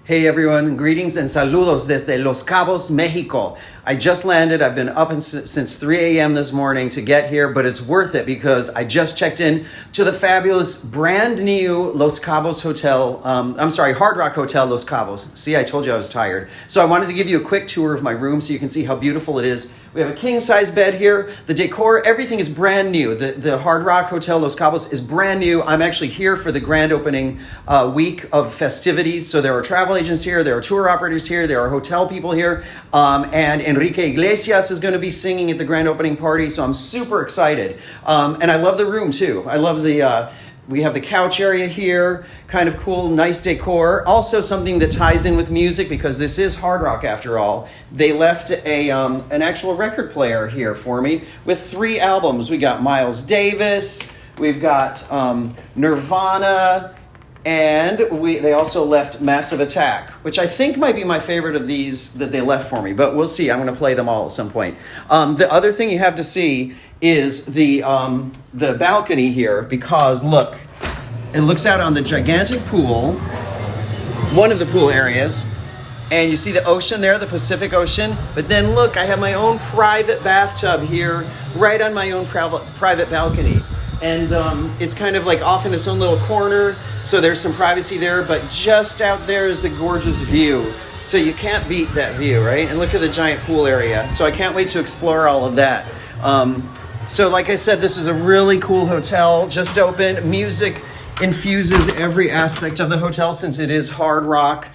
Hey everyone, greetings and saludos desde Los Cabos, Mexico. I just landed. I've been up since 3 a.m. this morning to get here, but it's worth it because I just checked in to the fabulous brand new Los Cabos Hotel. Hard Rock Hotel Los Cabos. See, I told you I was tired. So I wanted to give you a quick tour of my room so you can see how beautiful it is. We have a king-size bed here. The decor, everything is brand new. The Hard Rock Hotel Los Cabos is brand new. I'm actually here for the grand opening week of festivities. So there are travel agents here, there are tour operators here, there are hotel people here, and Enrique Iglesias is going to be singing at the grand opening party. So I'm super excited. And I love the room too. I love we have the couch area here, kind of cool, nice decor. Also something that ties in with music because this is hard rock after all. They left an actual record player here for me with 3 albums. We got Miles Davis, we've got Nirvana, and they also left Massive Attack, which I think might be my favorite of these that they left for me, but we'll see. I'm going to play them all at some point. The other thing you have to see is the balcony here because look, it looks out on the gigantic pool, one of the pool areas, and you see the ocean there, the Pacific Ocean. But then look, I have my own private bathtub here, right on my own private balcony. And it's kind of like off in its own little corner, so there's some privacy there, but just out there is the gorgeous view. So you can't beat that view, right? And look at the giant pool area. So I can't wait to explore all of that. So like I said, this is a really cool hotel, just opened. Music infuses every aspect of the hotel since it is hard rock.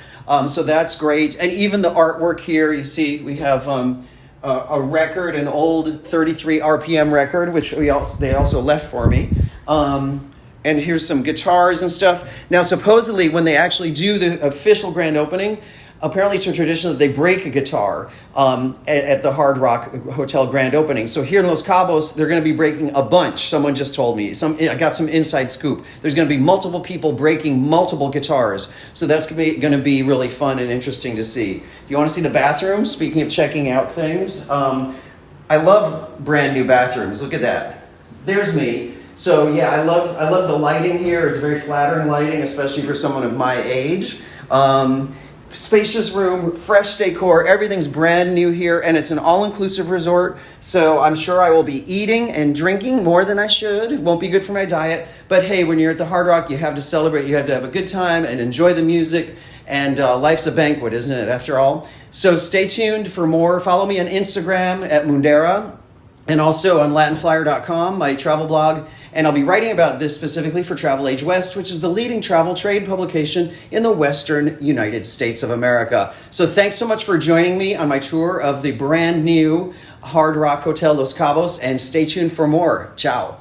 So that's great. And even the artwork here, you see we have a record, an old 33 RPM record, which they also left for me. And here's some guitars and stuff. Now, supposedly, when they actually do the official grand opening, apparently it's a tradition that they break a guitar at the Hard Rock Hotel grand opening. So here in Los Cabos, they're going to be breaking a bunch. Someone just told me. I got some inside scoop. There's going to be multiple people breaking multiple guitars. So that's going to be really fun and interesting to see. You want to see the bathroom? Speaking of checking out things, I love brand new bathrooms. Look at that. There's me. So yeah, I love the lighting here. It's very flattering lighting, especially for someone of my age. Spacious room, fresh decor, everything's brand new here, and it's an all-inclusive resort, so I'm sure I will be eating and drinking more than I should. It won't be good for my diet, but hey, when you're at the Hard Rock, you have to celebrate, you have to have a good time and enjoy the music, and life's a banquet, isn't it, after all? So stay tuned for more. Follow me on Instagram at Mundera, and also on latinflyer.com, my travel blog. And I'll be writing about this specifically for Travel Age West, which is the leading travel trade publication in the Western United States of America. So thanks so much for joining me on my tour of the brand new Hard Rock Hotel Los Cabos, and stay tuned for more. Ciao.